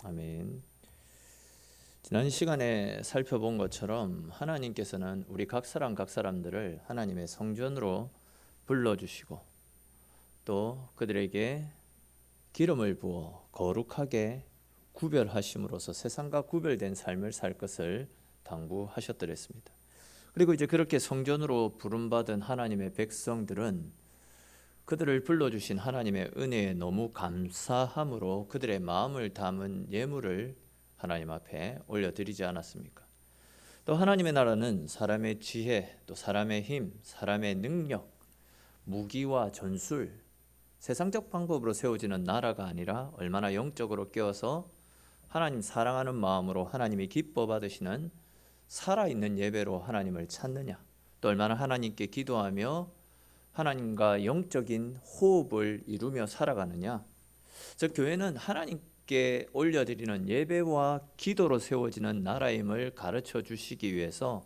아멘. 지난 시간에 살펴본 것처럼 하나님께서는 우리 각 사람들을 하나님의 성전으로 불러주시고 또 그들에게 기름을 부어 거룩하게 구별하심으로써 세상과 구별된 삶을 살 것을 당부하셨더랬습니다. 그리고 이제 그렇게 성전으로 부름받은 하나님의 백성들은 그들을 불러주신 하나님의 은혜에 너무 감사함으로 그들의 마음을 담은 예물을 하나님 앞에 올려드리지 않았습니까? 또 하나님의 나라는 사람의 지혜, 또 사람의 힘, 사람의 능력, 무기와 전술, 세상적 방법으로 세워지는 나라가 아니라 얼마나 영적으로 깨어서 하나님 사랑하는 마음으로 하나님이 기뻐 받으시는 살아있는 예배로 하나님을 찾느냐, 또 얼마나 하나님께 기도하며 하나님과 영적인 호흡을 이루며 살아가느냐. 즉 교회는 하나님께 올려드리는 예배와 기도로 세워지는 나라임을 가르쳐 주시기 위해서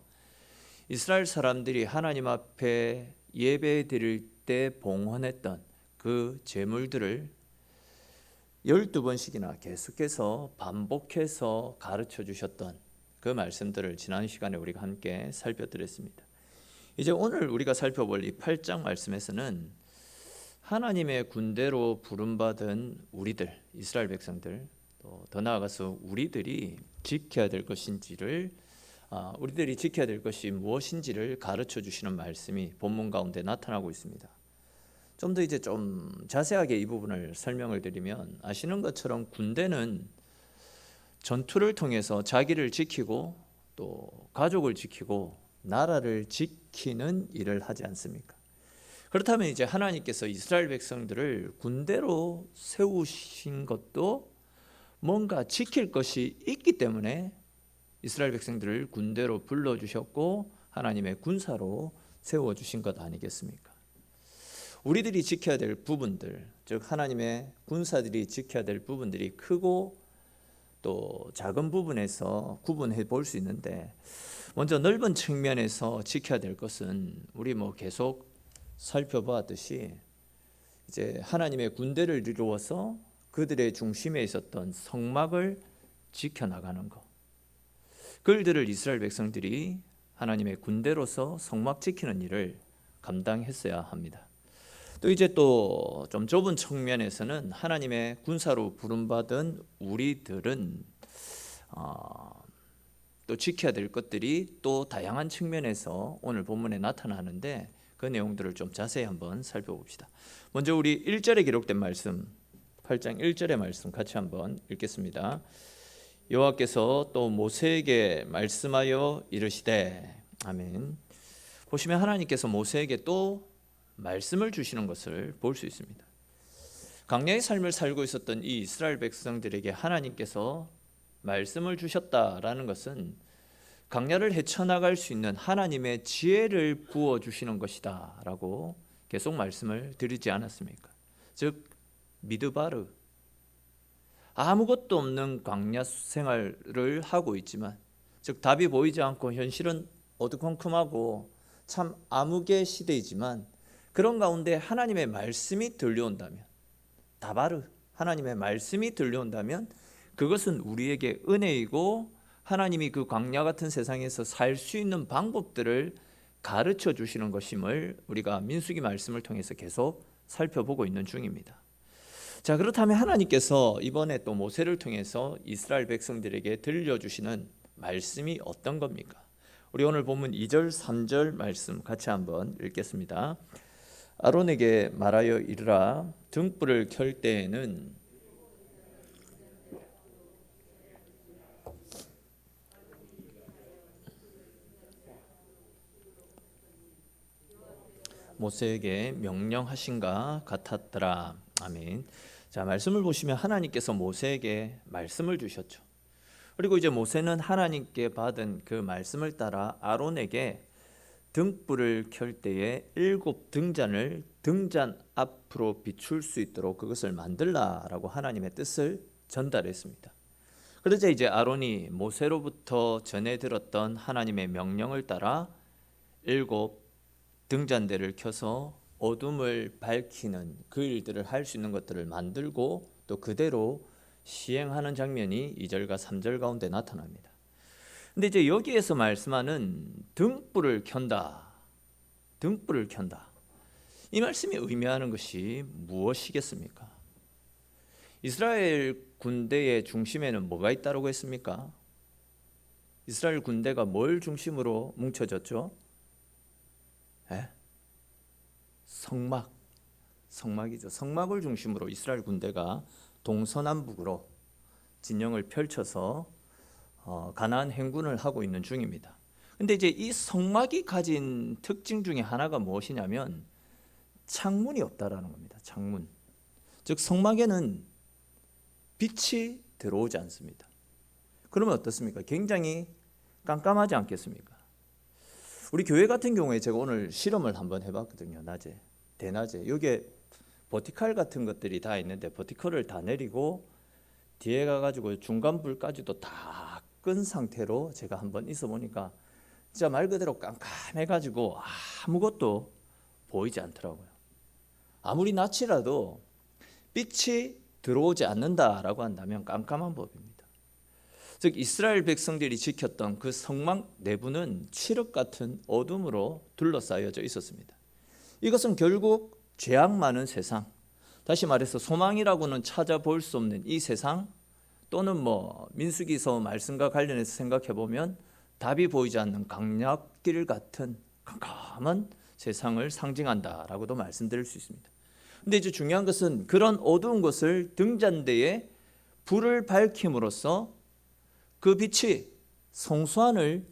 이스라엘 사람들이 하나님 앞에 예배 드릴 때 봉헌했던 그 제물들을 12번씩이나 계속해서 반복해서 가르쳐 주셨던 그 말씀들을 지난 시간에 우리가 함께 살펴드렸습니다. 이제 오늘 우리가 살펴볼 이 8장 말씀에서는 하나님의 군대로 부름받은 우리들, 이스라엘 백성들, 또 더 나아가서 우리들이 지켜야 될 것인지를 우리들이 지켜야 될 것이 무엇인지를 가르쳐 주시는 말씀이 본문 가운데 나타나고 있습니다. 좀 더 이제 좀 자세하게 이 부분을 설명을 드리면 아시는 것처럼 군대는 전투를 통해서 자기를 지키고 또 가족을 지키고 나라를 지키는 일을 하지 않습니까? 그렇다면 이제 하나님께서 이스라엘 백성들을 군대로 세우신 것도 뭔가 지킬 것이 있기 때문에 이스라엘 백성들을 군대로 불러주셨고 하나님의 군사로 세워주신 것 아니겠습니까? 우리들이 지켜야 될 부분들, 즉 하나님의 군사들이 지켜야 될 부분들이 크고 또 작은 부분에서 구분해 볼 수 있는데, 먼저 넓은 측면에서 지켜야 될 것은 우리 계속 살펴보았듯이 이제 하나님의 군대를 이루어서 그들의 중심에 있었던 성막을 지켜나가는 것, 그들을 이스라엘 백성들이 하나님의 군대로서 성막 지키는 일을 감당했어야 합니다. 또 이제 또 좀 좁은 측면에서는 하나님의 군사로 부름받은 우리들은 또 지켜야 될 것들이 또 다양한 측면에서 오늘 본문에 나타나는데 그 내용들을 좀 자세히 한번 살펴봅시다. 먼저 우리 1절에 기록된 말씀, 8장 1절의 말씀 같이 한번 읽겠습니다. 여호와께서 또 모세에게 말씀하여 이르시되, 아멘. 보시면 하나님께서 모세에게 또 말씀을 주시는 것을 볼 수 있습니다. 광야의 삶을 살고 있었던 이 이스라엘 백성들에게 하나님께서 말씀을 주셨다라는 것은 광야를 헤쳐나갈 수 있는 하나님의 지혜를 부어주시는 것이다 라고 계속 말씀을 드리지 않았습니까? 즉 미드바르, 아무것도 없는 광야 생활을 하고 있지만, 즉 답이 보이지 않고 현실은 어두컴컴하고 참 암흑의 시대이지만 그런 가운데 하나님의 말씀이 들려온다면, 다바르, 하나님의 말씀이 들려온다면 그것은 우리에게 은혜이고 하나님이 그 광야 같은 세상에서 살 수 있는 방법들을 가르쳐 주시는 것임을 우리가 민수기 말씀을 통해서 계속 살펴보고 있는 중입니다. 자, 그렇다면 하나님께서 이번에 또 모세를 통해서 이스라엘 백성들에게 들려주시는 말씀이 어떤 겁니까? 우리 오늘 본문 2절 3절 말씀 같이 한번 읽겠습니다. 아론에게 말하여 이르라, 등불을 켤 때에는 모세에게 명령하신가 같았더라. 아멘. 자, 말씀을 보시면 하나님께서 모세에게 말씀을 주셨죠. 그리고 이제 모세는 하나님께 받은 그 말씀을 따라 아론에게 등불을 켤 때에 7 등잔을 등잔 앞으로 비출 수 있도록 그것을 만들라라고 하나님의 뜻을 전달했습니다. 그러자 이제 아론이 모세로부터 전해 들었던 하나님의 명령을 따라 7 등잔대를 켜서 어둠을 밝히는 그 일들을 할 수 있는 것들을 만들고 또 그대로 시행하는 장면이 2절과 3절 가운데 나타납니다. 근데 이제 여기에서 말씀하는 등불을 켠다. 등불을 켠다. 이 말씀이 의미하는 것이 무엇이겠습니까? 이스라엘 군대의 중심에는 뭐가 있다고 했습니까? 이스라엘 군대가 뭘 중심으로 뭉쳐졌죠? 성막이죠. 성막을 중심으로 이스라엘 군대가 동서남북으로 진영을 펼쳐서 가나안 행군을 하고 있는 중입니다. 근데 이제 이 성막이 가진 특징 중에 하나가 무엇이냐면 창문이 없다라는 겁니다. 창문. 즉 성막에는 빛이 들어오지 않습니다. 그러면 어떻습니까? 굉장히 깜깜하지 않겠습니까? 우리 교회 같은 경우에 제가 오늘 실험을 한번 해봤거든요. 대낮에 여기에 버티칼 같은 것들이 다 있는데 버티칼을 다 내리고 뒤에 가가지고 중간 불까지도 다 끈 상태로 제가 한번 있어 보니까 진짜 말 그대로 깜깜해가지고 아무것도 보이지 않더라고요. 아무리 낮이라도 빛이 들어오지 않는다라고 한다면 깜깜한 법입니다. 즉 이스라엘 백성들이 지켰던 그 성막 내부는 칠흑 같은 어둠으로 둘러싸여져 있었습니다. 이것은 결국 죄악 많은 세상, 다시 말해서 소망이라고는 찾아볼 수 없는 이 세상, 또는 민수기서 말씀과 관련해서 생각해 보면 답이 보이지 않는 강약길 같은 깜깜한 세상을 상징한다라고도 말씀드릴 수 있습니다. 근데 이제 중요한 것은 그런 어두운 곳을 등잔대에 불을 밝힘으로써 그 빛이 성소안을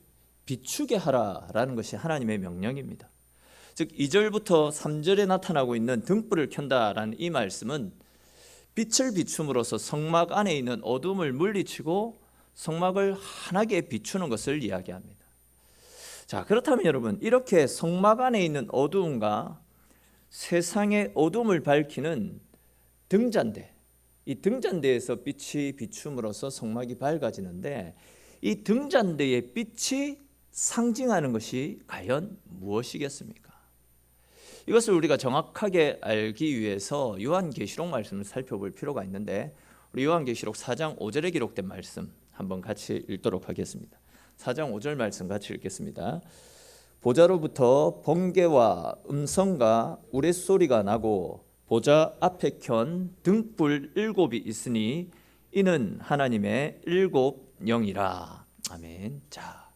비추게 하라라는 것이 하나님의 명령입니다. 즉 2절부터 3절에 나타나고 있는 등불을 켠다라는 이 말씀은 빛을 비춤으로써 성막 안에 있는 어둠을 물리치고 성막을 환하게 비추는 것을 이야기합니다. 자, 그렇다면 여러분, 이렇게 성막 안에 있는 어두움과 세상의 어둠을 밝히는 등잔대, 이 등잔대에서 빛이 비춤으로써 성막이 밝아지는데 이 등잔대의 빛이 상징하는 것이 과연 무엇이겠습니까? 이것을 우리가 정확하게 알기 위해서 요한계시록 말씀을 살펴볼 필요가 있는데 우리 요한계시록 4장 5절에 기록된 말씀 한번 같이 읽도록 하겠습니다. 4장 5절 말씀 같이 읽겠습니다. 보좌로부터 번개와 음성과 우레소리가 나고 보좌 앞에 켠 등불 7이 있으니 이는 하나님의 7 영이라. 아멘. 자,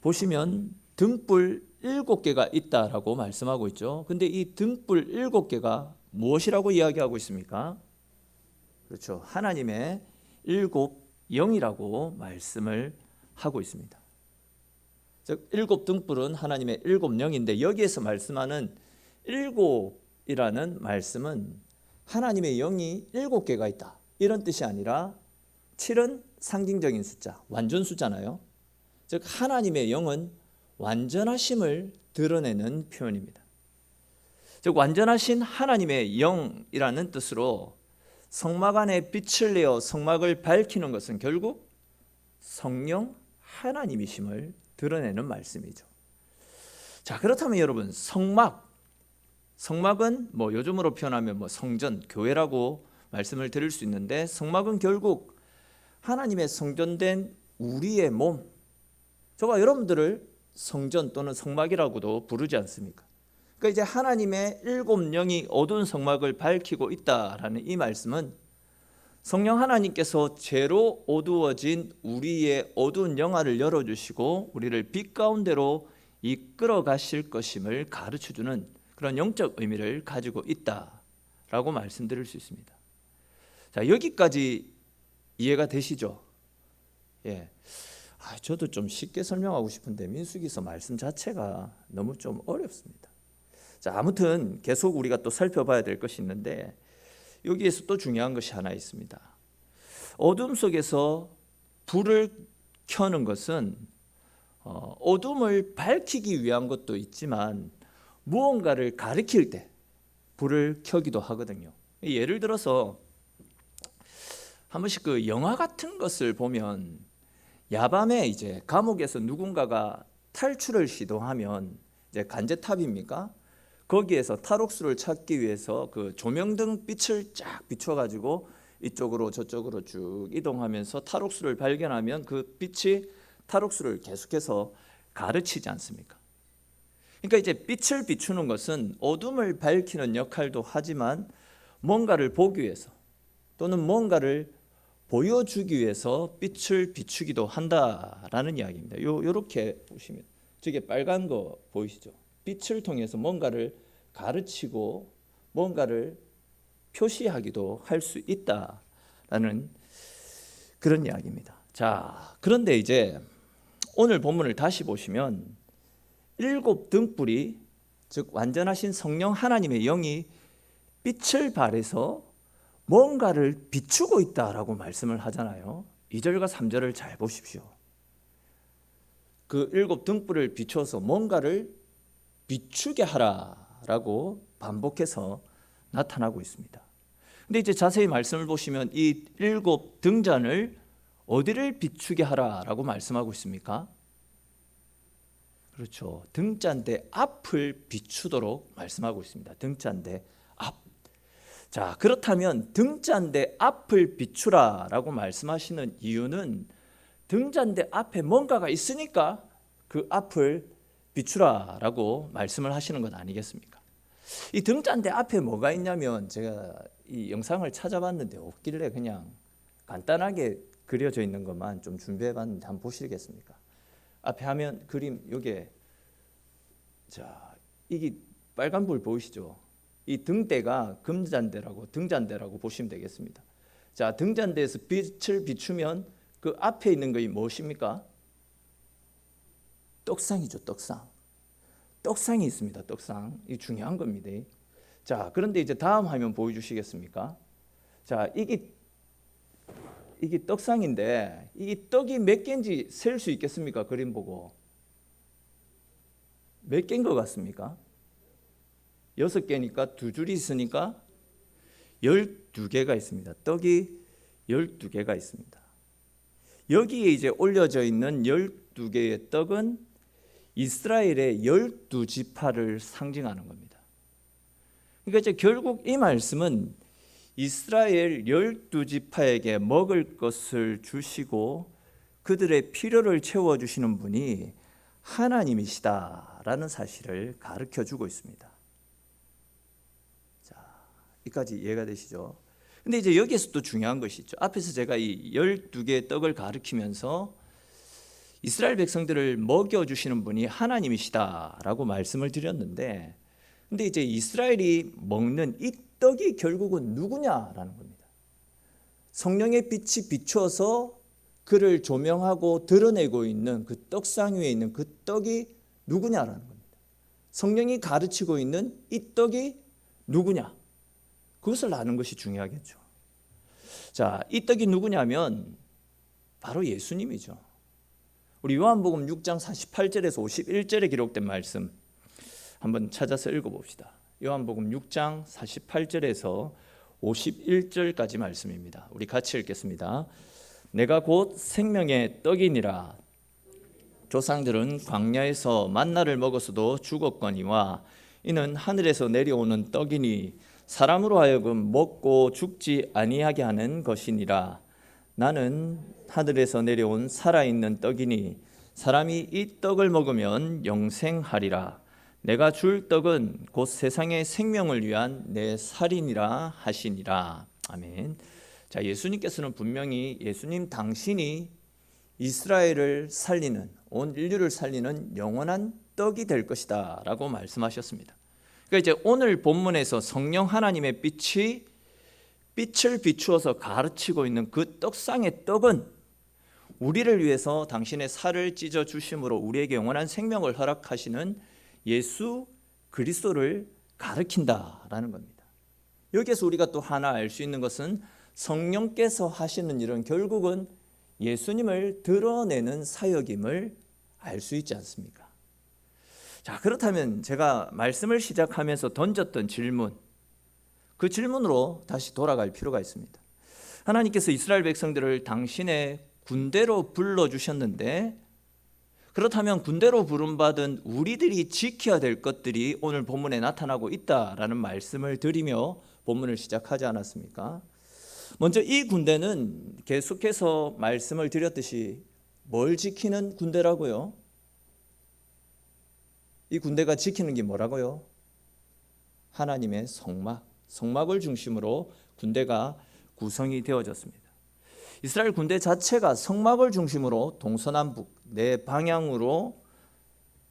보시면 등불 7개가 있다라고 말씀하고 있죠. 근데 이 등불 7개가 무엇이라고 이야기하고 있습니까? 그렇죠. 하나님의 7 영이라고 말씀을 하고 있습니다. 즉 7 등불은 하나님의 7 영인데 여기에서 말씀하는 7이라는 말씀은 하나님의 영이 7개가 있다 이런 뜻이 아니라 7은 상징적인 숫자, 완전 숫자잖아요. 즉 하나님의 영은 완전하심을 드러내는 표현입니다. 즉 완전하신 하나님의 영이라는 뜻으로 성막 안에 빛을 내어 성막을 밝히는 것은 결국 성령 하나님이심을 드러내는 말씀이죠. 자, 그렇다면 여러분, 성막은 요즘으로 표현하면 성전, 교회라고 말씀을 드릴 수 있는데 성막은 결국 하나님의 성전된 우리의 몸, 저와 여러분들을 성전 또는 성막이라고도 부르지 않습니까? 그러니까 이제 하나님의 7 영이 어두운 성막을 밝히고 있다라는 이 말씀은 성령 하나님께서 죄로 어두워진 우리의 어두운 영화를 열어주시고 우리를 빛 가운데로 이끌어 가실 것임을 가르쳐주는 그런 영적 의미를 가지고 있다라고 말씀드릴 수 있습니다. 자, 여기까지 이해가 되시죠? 예. 저도 좀 쉽게 설명하고 싶은데 민수기서 말씀 자체가 너무 좀 어렵습니다. 자, 아무튼 계속 우리가 또 살펴봐야 될 것이 있는데 여기에서 또 중요한 것이 하나 있습니다. 어둠 속에서 불을 켜는 것은 어둠을 밝히기 위한 것도 있지만 무언가를 가리킬 때 불을 켜기도 하거든요. 예를 들어서 한 번씩 그 영화 같은 것을 보면 야밤에 이제 감옥에서 누군가가 탈출을 시도하면 이제 간제탑입니까? 거기에서 탈옥수를 찾기 위해서 그 조명등 빛을 쫙 비춰가지고 이쪽으로 저쪽으로 쭉 이동하면서 탈옥수를 발견하면 그 빛이 탈옥수를 계속해서 가르치지 않습니까? 그러니까 이제 빛을 비추는 것은 어둠을 밝히는 역할도 하지만 뭔가를 보기 위해서 또는 뭔가를 보여주기 위해서 빛을 비추기도 한다라는 이야기입니다. 요렇게 보시면 저게 빨간 거 보이시죠? 빛을 통해서 뭔가를 가르치고 뭔가를 표시하기도 할 수 있다라는 그런 이야기입니다. 자, 그런데 이제 오늘 본문을 다시 보시면 일곱 등불이, 즉 완전하신 성령 하나님의 영이 빛을 발해서 뭔가를 비추고 있다라고 말씀을 하잖아요. 2절과 3절을 잘 보십시오. 그 일곱 등불을 비춰서 뭔가를 비추게 하라라고 반복해서 나타나고 있습니다. 근데 이제 자세히 말씀을 보시면 이 일곱 등잔을 어디를 비추게 하라라고 말씀하고 있습니까? 그렇죠. 등잔대 앞을 비추도록 말씀하고 있습니다. 등잔대 앞. 자, 그렇다면 등잔대 앞을 비추라라고 말씀하시는 이유는 등잔대 앞에 뭔가가 있으니까 그 앞을 비추라라고 말씀을 하시는 것 아니겠습니까? 이 등잔대 앞에 뭐가 있냐면 제가 이 영상을 찾아봤는데 없길래 그냥 간단하게 그려져 있는 것만 좀 준비해봤는데 한번 보시겠습니까? 앞에 하면 그림 요게, 자, 이게 빨간 불 보이시죠? 이 등대가 등잔대라고 보시면 되겠습니다. 자, 등잔대에서 빛을 비추면 그 앞에 있는 것이 무엇입니까? 떡상이죠, 떡상. 떡상이 있습니다, 떡상. 이 중요한 겁니다. 자, 그런데 이제 다음 화면 보여주시겠습니까? 자, 이게 떡상인데 이 떡이 몇 개인지 셀 수 있겠습니까? 그림 보고. 몇 개인 것 같습니까? 6개니까 두 줄이 있으니까 12개가 있습니다. 떡이 12개가 있습니다. 여기에 이제 올려져 있는 12개의 떡은 이스라엘의 12지파를 상징하는 겁니다. 그러니까 이제 결국 이 말씀은 이스라엘 12지파에게 먹을 것을 주시고 그들의 필요를 채워주시는 분이 하나님이시다라는 사실을 가르쳐주고 있습니다. 자, 여기까지 이해가 되시죠? 근데 이제 여기에서 또 중요한 것이 있죠. 앞에서 제가 이 12개의 떡을 가르치면서 이스라엘 백성들을 먹여주시는 분이 하나님이시다라고 말씀을 드렸는데, 근데 이제 이스라엘이 먹는 이 떡이 결국은 누구냐라는 겁니다. 성령의 빛이 비춰서 그를 조명하고 드러내고 있는 그 떡상 위에 있는 그 떡이 누구냐라는 겁니다. 성령이 가르치고 있는 이 떡이 누구냐? 그것을 아는 것이 중요하겠죠. 자, 이 떡이 누구냐면 바로 예수님이죠. 우리 요한복음 6장 48절에서 51절에 기록된 말씀 한번 찾아서 읽어봅시다. 요한복음 6장 48절에서 51절까지 말씀입니다. 우리 같이 읽겠습니다. 내가 곧 생명의 떡이니라. 조상들은 광야에서 만나를 먹었어도 죽었거니와 이는 하늘에서 내려오는 떡이니 사람으로 하여금 먹고 죽지 아니하게 하는 것이니라. 나는 하늘에서 내려온 살아있는 떡이니 사람이 이 떡을 먹으면 영생하리라. 내가 줄 떡은 곧 세상의 생명을 위한 내 살이니라 하시니라. 아멘. 자, 예수님께서는 분명히 예수님 당신이 이스라엘을 살리는, 온 인류를 살리는 영원한 떡이 될 것이다 라고 말씀하셨습니다. 그러니까 이제 오늘 본문에서 성령 하나님의 빛이 빛을 비추어서 가르치고 있는 그 떡상의 떡은 우리를 위해서 당신의 살을 찢어 주심으로 우리에게 영원한 생명을 허락하시는 예수 그리스도를 가르친다라는 겁니다. 여기에서 우리가 또 하나 알 수 있는 것은 성령께서 하시는 일은 결국은 예수님을 드러내는 사역임을 알 수 있지 않습니까? 자, 그렇다면 제가 말씀을 시작하면서 던졌던 질문, 그 질문으로 다시 돌아갈 필요가 있습니다. 하나님께서 이스라엘 백성들을 당신의 군대로 불러주셨는데, 그렇다면 군대로 부름받은 우리들이 지켜야 될 것들이 오늘 본문에 나타나고 있다라는 말씀을 드리며 본문을 시작하지 않았습니까? 먼저 이 군대는 계속해서 말씀을 드렸듯이 뭘 지키는 군대라고요? 이 군대가 지키는 게 뭐라고요? 하나님의 성막을 중심으로 군대가 구성이 되어졌습니다. 이스라엘 군대 자체가 성막을 중심으로 동서남북 네 방향으로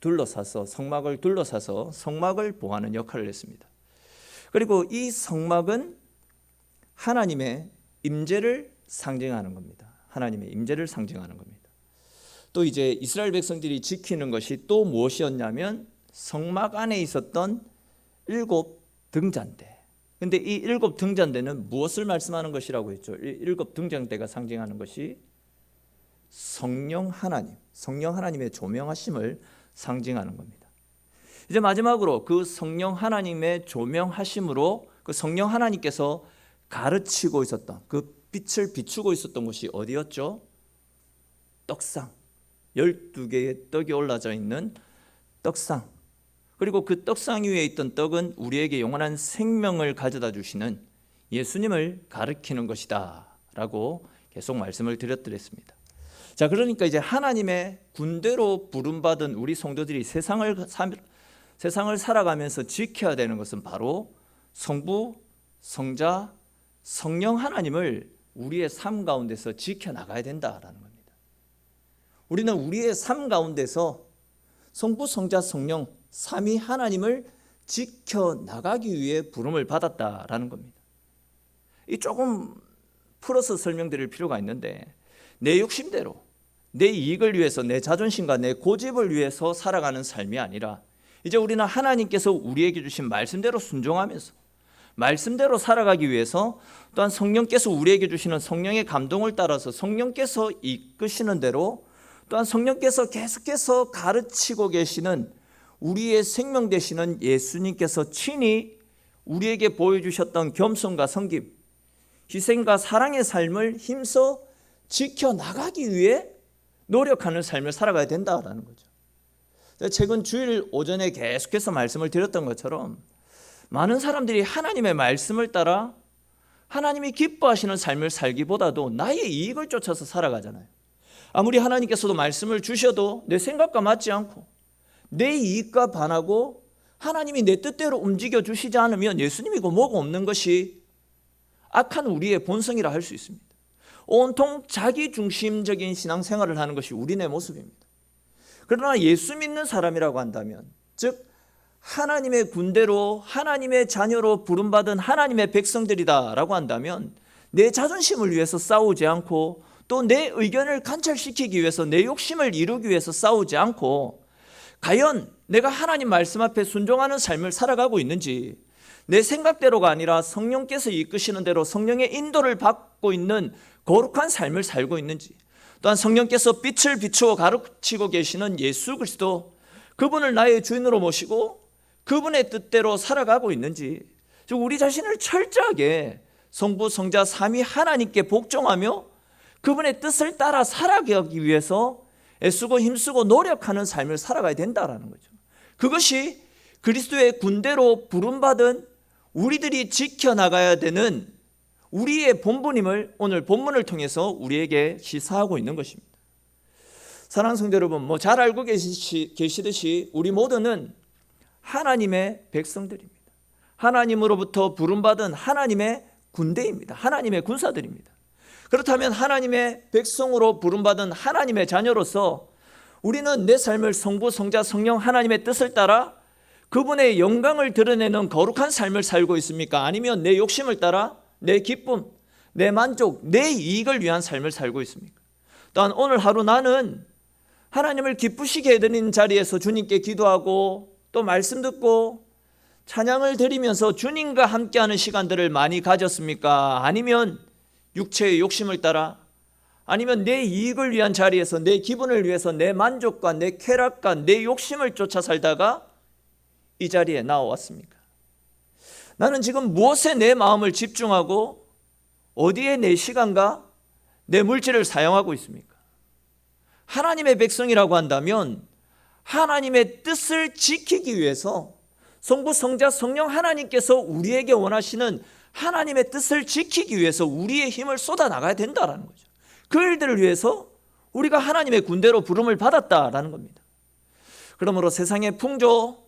성막을 둘러싸서 성막을 보호하는 역할을 했습니다. 그리고 이 성막은 하나님의 임재를 상징하는 겁니다. 하나님의 임재를 상징하는 겁니다. 또 이제 이스라엘 백성들이 지키는 것이 또 무엇이었냐면 성막 안에 있었던 7 등잔대. 근데 이 7 등잔대는 무엇을 말씀하는 것이라고 했죠? 7 등잔대가 상징하는 것이 성령 하나님의 조명하심을 상징하는 겁니다. 이제 마지막으로 그 성령 하나님의 조명하심으로 그 성령 하나님께서 가르치고 있었던 그 빛을 비추고 있었던 곳이 어디였죠? 떡상, 12개의 떡이 올라져 있는 떡상. 그리고 그 떡상 위에 있던 떡은 우리에게 영원한 생명을 가져다 주시는 예수님을 가리키는 것이다 라고 계속 말씀을 드렸습니다. 자, 그러니까 이제 하나님의 군대로 부름받은 우리 성도들이 세상을 살아가면서 지켜야 되는 것은 바로 성부, 성자, 성령 하나님을 우리의 삶 가운데서 지켜나가야 된다라는 겁니다. 우리는 우리의 삶 가운데서 성부, 성자, 성령 삼위 하나님을 지켜나가기 위해 부름을 받았다라는 겁니다. 이 조금 풀어서 설명드릴 필요가 있는데 내 욕심대로 내 이익을 위해서 내 자존심과 내 고집을 위해서 살아가는 삶이 아니라 이제 우리는 하나님께서 우리에게 주신 말씀대로 순종하면서 말씀대로 살아가기 위해서 또한 성령께서 우리에게 주시는 성령의 감동을 따라서 성령께서 이끄시는 대로 또한 성령께서 계속해서 가르치고 계시는 우리의 생명 되시는 예수님께서 친히 우리에게 보여주셨던 겸손과 섬김, 희생과 사랑의 삶을 힘써 지켜나가기 위해 노력하는 삶을 살아가야 된다라는 거죠. 최근 주일 오전에 계속해서 말씀을 드렸던 것처럼 많은 사람들이 하나님의 말씀을 따라 하나님이 기뻐하시는 삶을 살기보다도 나의 이익을 쫓아서 살아가잖아요. 아무리 하나님께서도 말씀을 주셔도 내 생각과 맞지 않고 내 이익과 반하고 하나님이 내 뜻대로 움직여 주시지 않으면 예수님이고 뭐고 없는 것이 악한 우리의 본성이라 할 수 있습니다. 온통 자기중심적인 신앙생활을 하는 것이 우리네 모습입니다. 그러나 예수 믿는 사람이라고 한다면, 즉 하나님의 군대로 하나님의 자녀로 부름받은 하나님의 백성들이다라고 한다면 내 자존심을 위해서 싸우지 않고 또 내 의견을 관철시키기 위해서 내 욕심을 이루기 위해서 싸우지 않고 과연 내가 하나님 말씀 앞에 순종하는 삶을 살아가고 있는지, 내 생각대로가 아니라 성령께서 이끄시는 대로 성령의 인도를 받고 있는 거룩한 삶을 살고 있는지, 또한 성령께서 빛을 비추어 가르치고 계시는 예수 그리스도 그분을 나의 주인으로 모시고 그분의 뜻대로 살아가고 있는지, 즉 우리 자신을 철저하게 성부 성자 삼위 하나님께 복종하며 그분의 뜻을 따라 살아가기 위해서 애쓰고 힘쓰고 노력하는 삶을 살아가야 된다라는 거죠. 그것이 그리스도의 군대로 부름받은 우리들이 지켜나가야 되는 우리의 본분임을 오늘 본문을 통해서 우리에게 시사하고 있는 것입니다. 사랑하는 성도 여러분, 잘 알고 계시듯이 우리 모두는 하나님의 백성들입니다. 하나님으로부터 부름받은 하나님의 군대입니다. 하나님의 군사들입니다. 그렇다면 하나님의 백성으로 부름받은 하나님의 자녀로서 우리는 내 삶을 성부, 성자, 성령 하나님의 뜻을 따라 그분의 영광을 드러내는 거룩한 삶을 살고 있습니까? 아니면 내 욕심을 따라 내 기쁨, 내 만족, 내 이익을 위한 삶을 살고 있습니까? 또한 오늘 하루 나는 하나님을 기쁘시게 해드리는 자리에서 주님께 기도하고 또 말씀 듣고 찬양을 드리면서 주님과 함께하는 시간들을 많이 가졌습니까? 아니면 육체의 욕심을 따라, 아니면 내 이익을 위한 자리에서 내 기분을 위해서 내 만족과 내 쾌락과 내 욕심을 쫓아 살다가 이 자리에 나와왔습니까? 나는 지금 무엇에 내 마음을 집중하고 어디에 내 시간과 내 물질을 사용하고 있습니까? 하나님의 백성이라고 한다면 하나님의 뜻을 지키기 위해서 성부, 성자, 성령 하나님께서 우리에게 원하시는 하나님의 뜻을 지키기 위해서 우리의 힘을 쏟아 나가야 된다라는 거죠. 그 일들을 위해서 우리가 하나님의 군대로 부름을 받았다라는 겁니다. 그러므로 세상의 풍조,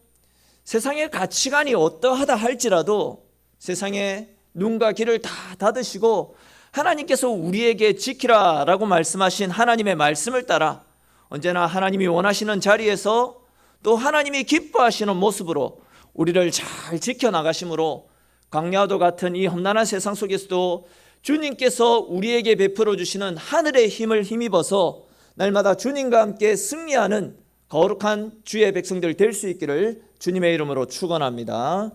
세상의 가치관이 어떠하다 할지라도 세상의 눈과 귀를 다 닫으시고 하나님께서 우리에게 지키라라고 말씀하신 하나님의 말씀을 따라 언제나 하나님이 원하시는 자리에서 또 하나님이 기뻐하시는 모습으로 우리를 잘 지켜나가심으로 광야도 같은 이 험난한 세상 속에서도 주님께서 우리에게 베풀어 주시는 하늘의 힘을 힘입어서 날마다 주님과 함께 승리하는 거룩한 주의 백성들 될 수 있기를 주님의 이름으로 축원합니다.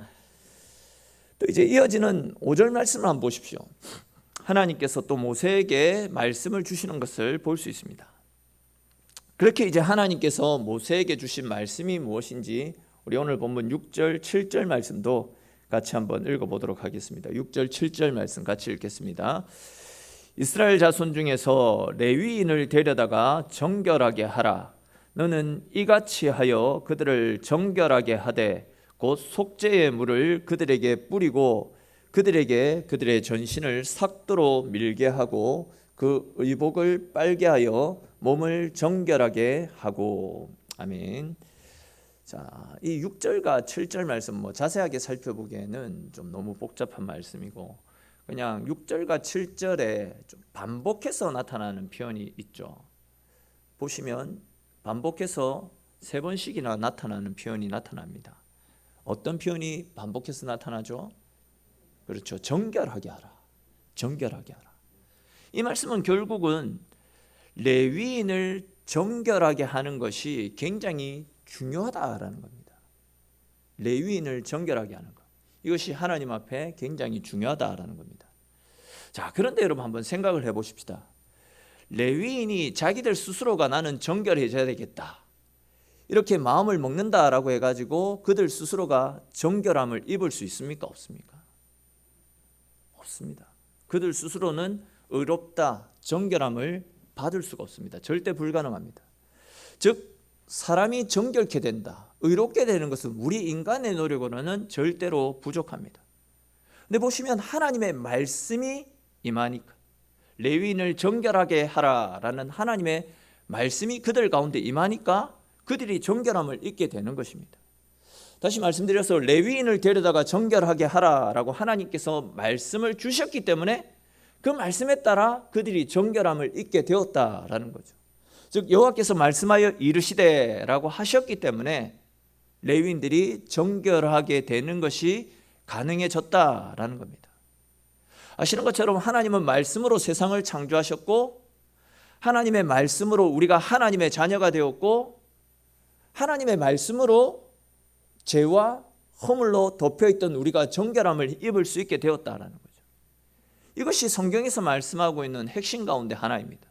또 이제 이어지는 5절 말씀을 한번 보십시오. 하나님께서 또 모세에게 말씀을 주시는 것을 볼 수 있습니다. 그렇게 이제 하나님께서 모세에게 주신 말씀이 무엇인지 우리 오늘 본문 6절, 7절 말씀도 같이 한번 읽어보도록 하겠습니다. 6절, 7절 말씀 같이 읽겠습니다. 이스라엘 자손 중에서 레위인을 데려다가 정결하게 하라. 너는 이같이 하여 그들을 정결하게 하되 곧 속죄의 물을 그들에게 뿌리고 그들에게 그들의 전신을 삭도로 밀게 하고 그 의복을 빨게 하여 몸을 정결하게 하고. 아멘. 자, 이 6절과 7절 말씀 자세하게 살펴보기에는 좀 너무 복잡한 말씀이고 그냥 6절과 7절에 좀 반복해서 나타나는 표현이 있죠. 보시면 반복해서 3번씩이나 나타나는 표현이 나타납니다. 어떤 표현이 반복해서 나타나죠? 그렇죠. 정결하게 하라. 정결하게 하라. 이 말씀은 결국은 레위인을 정결하게 하는 것이 굉장히 중요하다라는 겁니다. 레위인을 정결하게 하는 것. 이것이 하나님 앞에 굉장히 중요하다라는 겁니다. 자, 그런데 여러분 한번 생각을 해보십시다. 레위인이 자기들 스스로가 나는 정결해져야 되겠다. 이렇게 마음을 먹는다라고 해가지고 그들 스스로가 정결함을 입을 수 있습니까? 없습니까? 없습니다. 그들 스스로는 의롭다, 정결함을 받을 수가 없습니다. 절대 불가능합니다. 즉 사람이 정결케 된다, 의롭게 되는 것은 우리 인간의 노력으로는 절대로 부족합니다. 근데 보시면 하나님의 말씀이 임하니까 레위인을 정결하게 하라라는 하나님의 말씀이 그들 가운데 임하니까 그들이 정결함을 입게 되는 것입니다. 다시 말씀드려서 레위인을 데려다가 정결하게 하라라고 하나님께서 말씀을 주셨기 때문에 그 말씀에 따라 그들이 정결함을 입게 되었다라는 거죠. 즉 여호와께서 말씀하여 이르시되라고 하셨기 때문에 레위인들이 정결하게 되는 것이 가능해졌다라는 겁니다. 아시는 것처럼 하나님은 말씀으로 세상을 창조하셨고 하나님의 말씀으로 우리가 하나님의 자녀가 되었고 하나님의 말씀으로 죄와 허물로 덮여있던 우리가 정결함을 입을 수 있게 되었다라는 거죠. 이것이 성경에서 말씀하고 있는 핵심 가운데 하나입니다.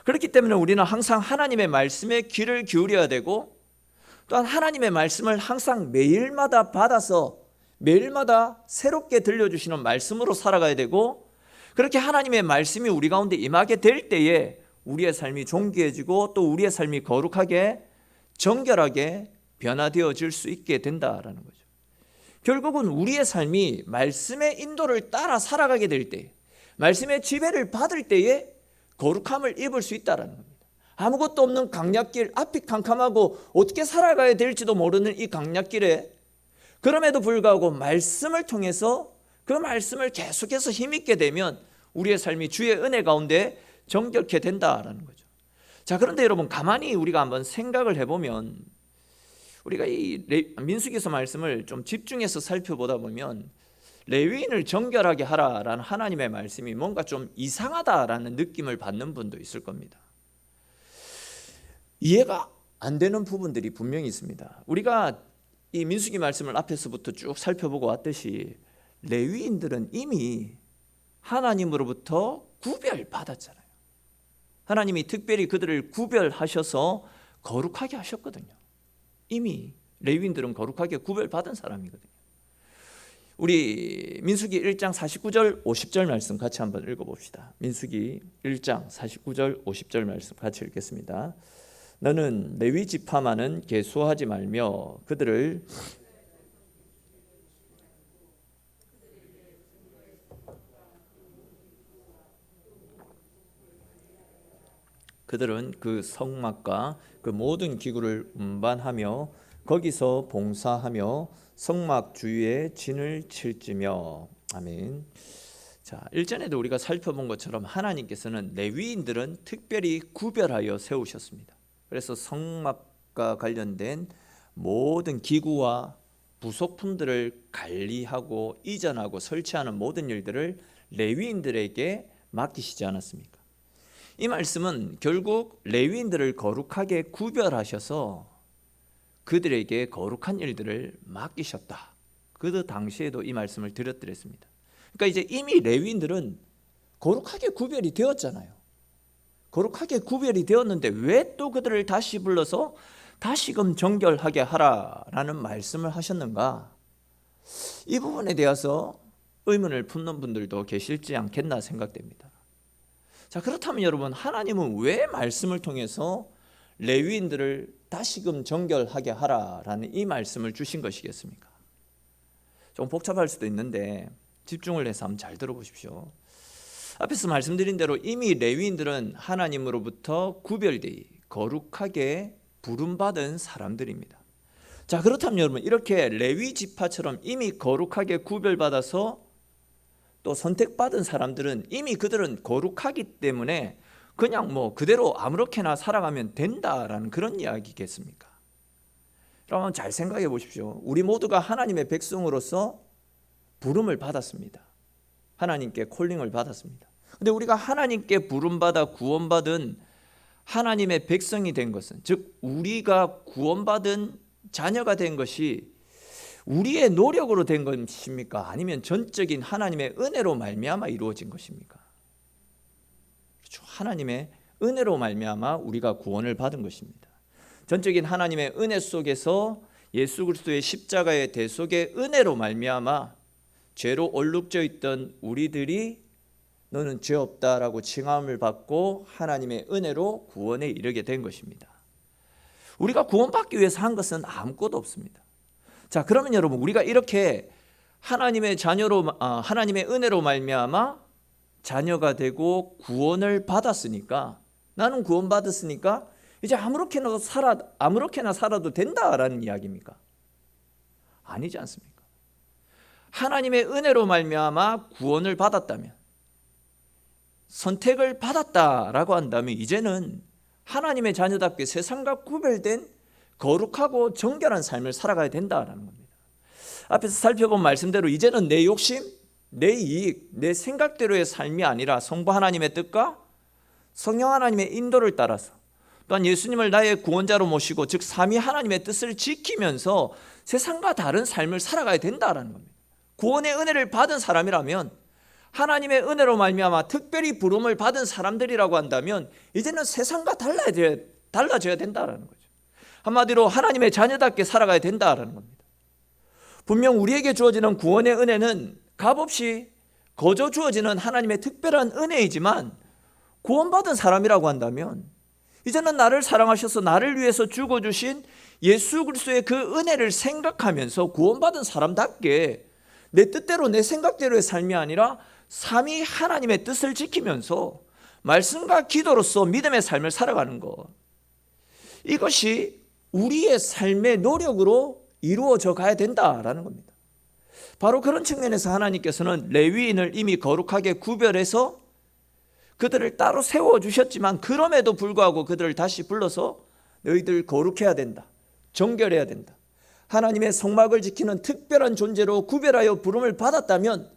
그렇기 때문에 우리는 항상 하나님의 말씀에 귀를 기울여야 되고 또한 하나님의 말씀을 항상 매일마다 받아서 매일마다 새롭게 들려주시는 말씀으로 살아가야 되고 그렇게 하나님의 말씀이 우리 가운데 임하게 될 때에 우리의 삶이 존귀해지고 또 우리의 삶이 거룩하게 정결하게 변화되어질 수 있게 된다라는 거죠. 결국은 우리의 삶이 말씀의 인도를 따라 살아가게 될 때 말씀의 지배를 받을 때에 거룩함을 입을 수 있다는 겁니다. 아무것도 없는 강약길, 앞이 캄캄하고 어떻게 살아가야 될지도 모르는 이 강약길에 그럼에도 불구하고 말씀을 통해서 그 말씀을 계속해서 힘있게 되면 우리의 삶이 주의 은혜 가운데 정결케 된다라는 거죠. 자, 그런데 여러분 가만히 우리가 한번 생각을 해보면 우리가 이 민수기서 말씀을 좀 집중해서 살펴보다 보면 레위인을 정결하게 하라라는 하나님의 말씀이 뭔가 좀 이상하다라는 느낌을 받는 분도 있을 겁니다. 이해가 안 되는 부분들이 분명히 있습니다. 우리가 이 민수기 말씀을 앞에서부터 쭉 살펴보고 왔듯이 레위인들은 이미 하나님으로부터 구별받았잖아요. 하나님이 특별히 그들을 구별하셔서 거룩하게 하셨거든요. 이미 레위인들은 거룩하게 구별받은 사람이거든요. 우리 민수기 1장 49절 50절 말씀 같이 한번 읽어봅시다. 민수기 1장 49절 50절 말씀 같이 읽겠습니다. 너는 레위 지파만은 계수하지 말며 그들을 그들은 그 성막과 그 모든 기구를 운반하며 거기서 봉사하며 성막 주위에 진을 칠지며. 아멘. 자, 일전에도 우리가 살펴본 것처럼 하나님께서는 레위인들은 특별히 구별하여 세우셨습니다. 그래서 성막과 관련된 모든 기구와 부속품들을 관리하고 이전하고 설치하는 모든 일들을 레위인들에게 맡기시지 않았습니까? 이 말씀은 결국 레위인들을 거룩하게 구별하셔서 그들에게 거룩한 일들을 맡기셨다. 그 당시에도 이 말씀을 드렸습니다. 그러니까 이제 이미 레위인들은 거룩하게 구별이 되었잖아요. 거룩하게 구별이 되었는데 왜 또 그들을 다시 불러서 다시금 정결하게 하라라는 말씀을 하셨는가? 이 부분에 대해서 의문을 품는 분들도 계실지 않겠나 생각됩니다. 자, 그렇다면 여러분, 하나님은 왜 말씀을 통해서 레위인들을 다시금 정결하게 하라라는 이 말씀을 주신 것이겠습니까? 좀 복잡할 수도 있는데 집중을 해서 한번 잘 들어보십시오. 앞에서 말씀드린 대로 이미 레위인들은 하나님으로부터 구별되이 거룩하게 부름받은 사람들입니다. 자, 그렇다면 여러분, 이렇게 레위 지파처럼 이미 거룩하게 구별받아서 또 선택받은 사람들은 이미 그들은 거룩하기 때문에 그냥 그대로 아무렇게나 살아가면 된다라는 그런 이야기겠습니까? 여러분, 잘 생각해 보십시오. 우리 모두가 하나님의 백성으로서 부름을 받았습니다. 하나님께 콜링을 받았습니다. 근데 우리가 하나님께 부름받아 구원받은 하나님의 백성이 된 것은, 즉 우리가 구원받은 자녀가 된 것이 우리의 노력으로 된 것입니까? 아니면 전적인 하나님의 은혜로 말미암아 이루어진 것입니까? 그렇죠. 하나님의 은혜로 말미암아 우리가 구원을 받은 것입니다. 전적인 하나님의 은혜 속에서 예수 그리스도의 십자가의 대속의 은혜로 말미암아 죄로 얼룩져 있던 우리들이 너는 죄 없다라고 칭함을 받고 하나님의 은혜로 구원에 이르게 된 것입니다. 우리가 구원받기 위해서 한 것은 아무것도 없습니다. 자, 그러면 여러분, 우리가 이렇게 하나님의 자녀로, 하나님의 은혜로 말미암아 자녀가 되고 구원을 받았으니까, 나는 구원받았으니까 이제 아무렇게나 살아도 된다라는 이야기입니까? 아니지 않습니까? 하나님의 은혜로 말미암아 구원을 받았다면, 선택을 받았다라고 한다면 이제는 하나님의 자녀답게 세상과 구별된 거룩하고 정결한 삶을 살아가야 된다라는 겁니다. 앞에서 살펴본 말씀대로 이제는 내 욕심, 내 이익, 내 생각대로의 삶이 아니라 성부 하나님의 뜻과 성령 하나님의 인도를 따라서, 또한 예수님을 나의 구원자로 모시고 즉 삼위 하나님의 뜻을 지키면서 세상과 다른 삶을 살아가야 된다라는 겁니다. 구원의 은혜를 받은 사람이라면, 하나님의 은혜로 말미암아 특별히 부름을 받은 사람들이라고 한다면 이제는 세상과 달라져야 된다라는 거죠. 한마디로 하나님의 자녀답게 살아가야 된다라는 겁니다. 분명 우리에게 주어지는 구원의 은혜는 값없이 거저 주어지는 하나님의 특별한 은혜이지만, 구원받은 사람이라고 한다면 이제는 나를 사랑하셔서 나를 위해서 죽어주신 예수 그리스도의 그 은혜를 생각하면서 구원받은 사람답게 내 뜻대로 내 생각대로의 삶이 아니라 삼위 하나님의 뜻을 지키면서 말씀과 기도로서 믿음의 삶을 살아가는 것, 이것이 우리의 삶의 노력으로 이루어져 가야 된다라는 겁니다. 바로 그런 측면에서 하나님께서는 레위인을 이미 거룩하게 구별해서 그들을 따로 세워주셨지만, 그럼에도 불구하고 그들을 다시 불러서 너희들 거룩해야 된다, 정결해야 된다, 하나님의 성막을 지키는 특별한 존재로 구별하여 부름을 받았다면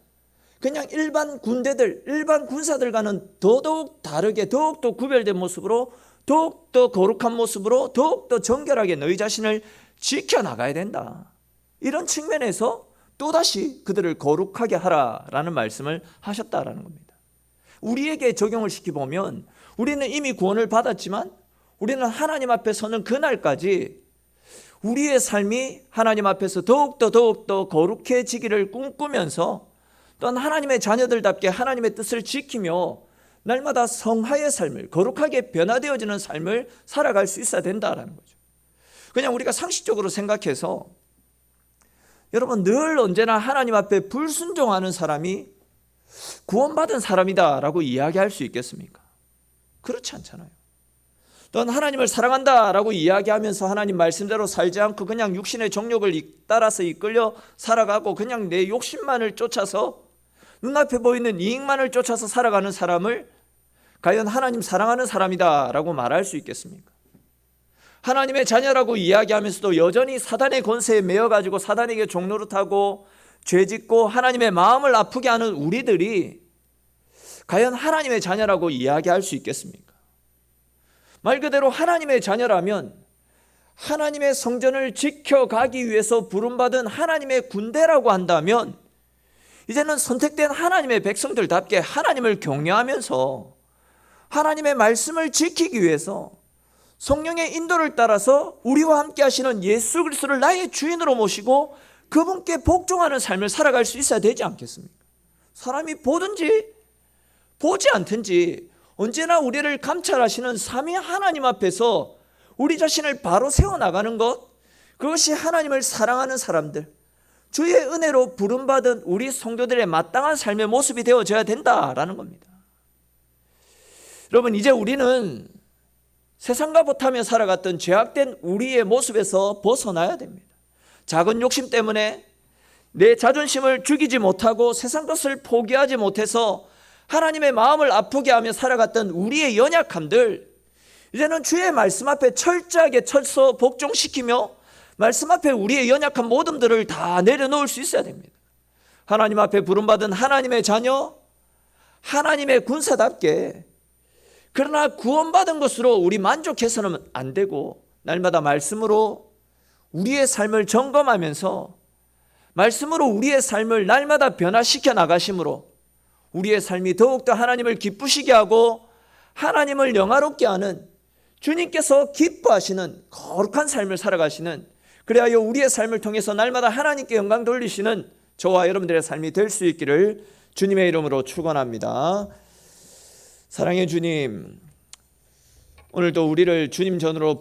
그냥 일반 군대들, 일반 군사들과는 더더욱 다르게, 더욱더 구별된 모습으로, 더욱더 거룩한 모습으로, 더욱더 정결하게 너희 자신을 지켜나가야 된다. 이런 측면에서 또다시 그들을 거룩하게 하라라는 말씀을 하셨다라는 겁니다. 우리에게 적용을 시켜보면 우리는 이미 구원을 받았지만 우리는 하나님 앞에 서는 그날까지 우리의 삶이 하나님 앞에서 더욱더 거룩해지기를 꿈꾸면서, 또한 하나님의 자녀들답게 하나님의 뜻을 지키며 날마다 성화의 삶을, 거룩하게 변화되어지는 삶을 살아갈 수 있어야 된다라는 거죠. 그냥 우리가 상식적으로 생각해서 여러분, 늘 언제나 하나님 앞에 불순종하는 사람이 구원받은 사람이다라고 이야기할 수 있겠습니까? 그렇지 않잖아요. 또는 하나님을 사랑한다라고 이야기하면서 하나님 말씀대로 살지 않고 그냥 육신의 정욕을 따라서 이끌려 살아가고 그냥 내 욕심만을 쫓아서 눈앞에 보이는 이익만을 쫓아서 살아가는 사람을 과연 하나님 사랑하는 사람이다라고 말할 수 있겠습니까? 하나님의 자녀라고 이야기하면서도 여전히 사단의 권세에 매여가지고 사단에게 종노릇하고 죄짓고 하나님의 마음을 아프게 하는 우리들이 과연 하나님의 자녀라고 이야기할 수 있겠습니까? 말 그대로 하나님의 자녀라면 하나님의 성전을 지켜가기 위해서 부름받은 하나님의 군대라고 한다면 이제는 선택된 하나님의 백성들답게 하나님을 경외하면서 하나님의 말씀을 지키기 위해서 성령의 인도를 따라서 우리와 함께 하시는 예수 그리스도를 나의 주인으로 모시고 그분께 복종하는 삶을 살아갈 수 있어야 되지 않겠습니까? 사람이 보든지 보지 않든지 언제나 우리를 감찰하시는 삼위 하나님 앞에서 우리 자신을 바로 세워나가는 것, 그것이 하나님을 사랑하는 사람들, 주의 은혜로 부름받은 우리 성도들의 마땅한 삶의 모습이 되어져야 된다라는 겁니다. 여러분, 이제 우리는 세상과 못하며 살아갔던 죄악된 우리의 모습에서 벗어나야 됩니다. 작은 욕심 때문에 내 자존심을 죽이지 못하고 세상 것을 포기하지 못해서 하나님의 마음을 아프게 하며 살아갔던 우리의 연약함들, 이제는 주의 말씀 앞에 철저하게 서서 복종시키며 말씀 앞에 우리의 연약한 모든들을 다 내려놓을 수 있어야 됩니다. 하나님 앞에 부름받은 하나님의 자녀, 하나님의 군사답게, 그러나 구원받은 것으로 우리 만족해서는 안 되고 날마다 말씀으로 우리의 삶을 점검하면서 말씀으로 우리의 삶을 날마다 변화시켜 나가심으로 우리의 삶이 더욱더 하나님을 기쁘시게 하고 하나님을 영화롭게 하는, 주님께서 기뻐하시는 거룩한 삶을 살아가시는, 그래야 우리의 삶을 통해서 날마다 하나님께 영광 돌리시는 저와 여러분들의 삶이 될 수 있기를 주님의 이름으로 축원합니다. 사랑의 주님, 오늘도 우리를 주님 전으로